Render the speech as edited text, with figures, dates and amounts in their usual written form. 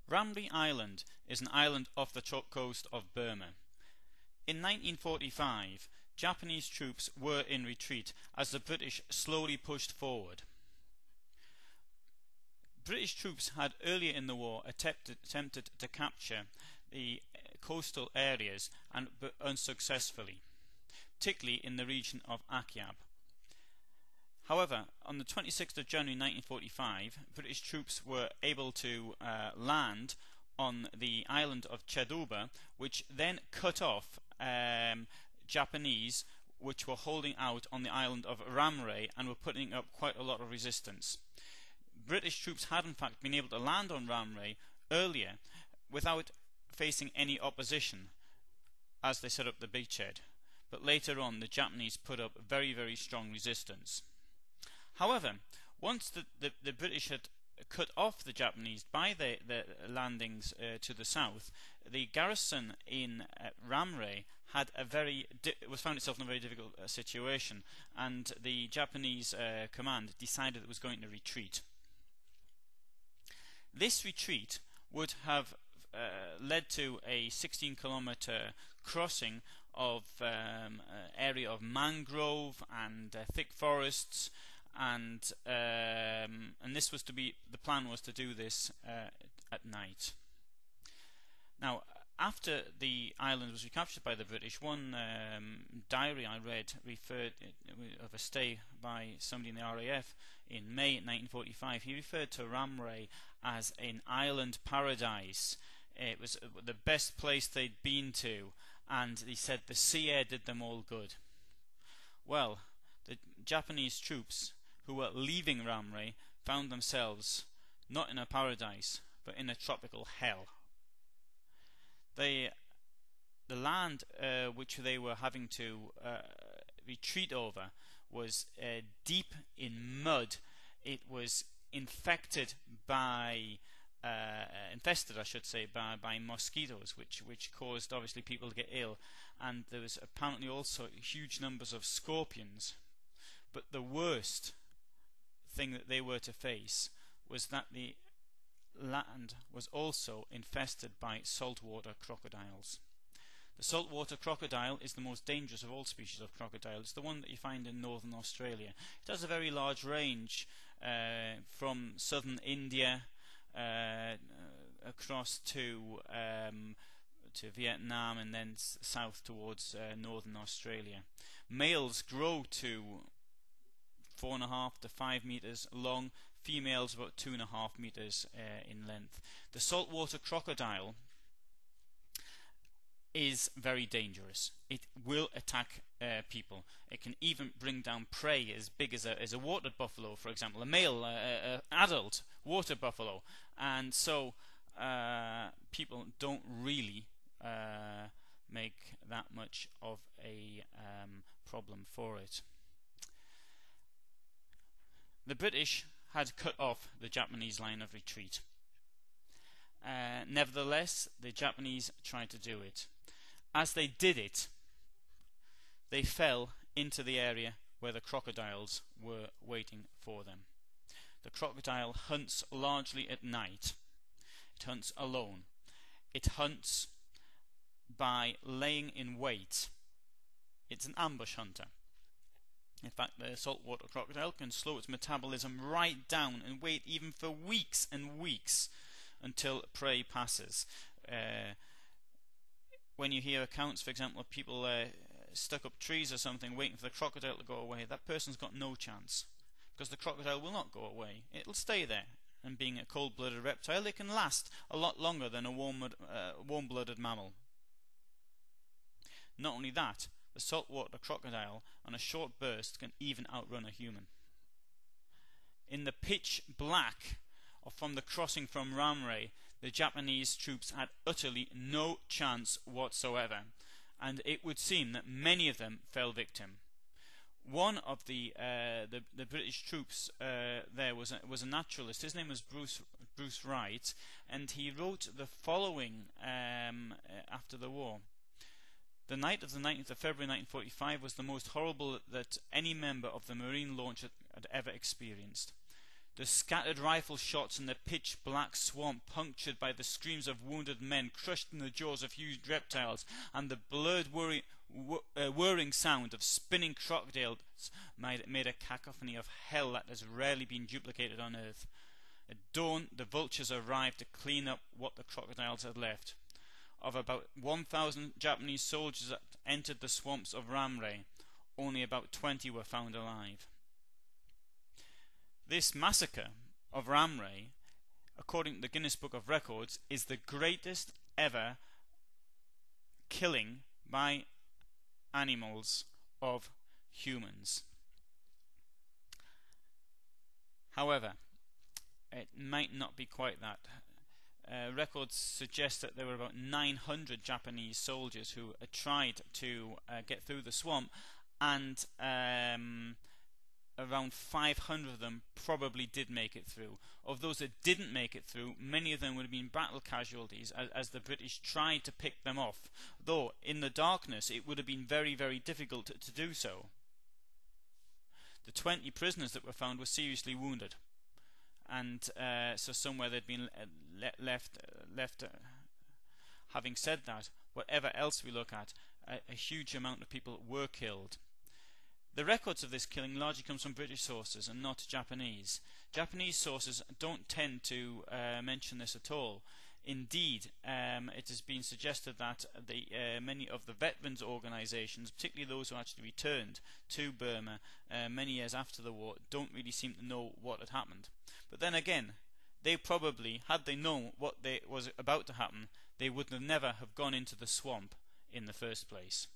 Ramree Island is an island off the coast of Burma. In 1945, Japanese troops were in retreat as the British slowly pushed forward. British troops had earlier in the war attempted to capture the coastal areas but unsuccessfully, particularly in the region of Kyaukpyu. However, on the 26th of January 1945, British troops were able to land on the island of Cheduba, which then cut off Japanese which were holding out on the island of Ramree and were putting up quite a lot of resistance. British troops had in fact been able to land on Ramree earlier without facing any opposition as they set up the beachhead, but later on the Japanese put up very, very strong resistance. However, once the British had cut off the Japanese by the landings to the south, the garrison in Ramree had found itself in a very difficult situation, and the Japanese command decided it was going to retreat. This retreat would have led to a 16-kilometer crossing of area of mangrove and thick forests, and this was to be the plan was to do this at night. Now, after the island was recaptured by the British, one diary I read referred of a stay by somebody in the RAF in May 1945. He referred to Ramree as an island paradise. It was the best place they'd been to, and he said the sea air did them all good. Well, the Japanese troops who were leaving Ramree found themselves not in a paradise, but in a tropical hell. The land which they were having to retreat over was deep in mud. It was infested, I should say, by mosquitoes, which caused obviously people to get ill, and there was apparently also huge numbers of scorpions. But the worst thing that they were to face was that the land was also infested by saltwater crocodiles. The saltwater crocodile is the most dangerous of all species of crocodile. It's the one that you find in northern Australia. It has a very large range from southern India across to Vietnam and then south towards northern Australia. Males grow to 4.5 to 5 meters long, females about 2.5 meters in length. The saltwater crocodile is very dangerous. It will attack people. It can even bring down prey as big as a water buffalo, for example, a male adult water buffalo, and so people don't really make that much of a problem for it. The British had cut off the Japanese line of retreat. Nevertheless, the Japanese tried to do it. As they did it, they fell into the area where the crocodiles were waiting for them. The crocodile hunts largely at night. It hunts alone. It hunts by laying in wait. It's an ambush hunter. In fact, the saltwater crocodile can slow its metabolism right down and wait even for weeks and weeks until prey passes. When you hear accounts, for example, of people stuck up trees or something waiting for the crocodile to go away, that person's got no chance, because the crocodile will not go away. It'll stay there, and being a cold-blooded reptile, it can last a lot longer than a warm-blooded mammal. Not only that, the saltwater crocodile on a short burst can even outrun a human. In the pitch black from the crossing from Ramree, the Japanese troops had utterly no chance whatsoever, and it would seem that many of them fell victim. One of the British troops there was a naturalist. His name was Bruce Wright, and he wrote the following after the war. The night of the 19th of February 1945 was the most horrible that any member of the Marine launch had ever experienced. The scattered rifle shots in the pitch-black swamp, punctured by the screams of wounded men crushed in the jaws of huge reptiles, and the blurred whirring sound of spinning crocodiles made a cacophony of hell that has rarely been duplicated on Earth. At dawn, the vultures arrived to clean up what the crocodiles had left. Of about 1,000 Japanese soldiers that entered the swamps of Ramree, only about 20 were found alive. This massacre of Ramree, according to the Guinness Book of Records, is the greatest ever killing by animals of humans. However, it might not be quite that. Records suggest that there were about 900 Japanese soldiers who tried to get through the swamp, and around 500 of them probably did make it through. Of those that didn't make it through, many of them would have been battle casualties as the British tried to pick them off, though in the darkness it would have been very, very difficult to do so. The 20 prisoners that were found were seriously wounded, and so somewhere they'd been left. Having said that, whatever else we look at, a huge amount of people were killed. The records of this killing largely comes from British sources and not Japanese. Japanese sources don't tend to mention this at all. Indeed, it has been suggested that many of the veterans organisations, particularly those who actually returned to Burma many years after the war, don't really seem to know what had happened. But then again, they probably, had they known what was about to happen, they would never have gone into the swamp in the first place.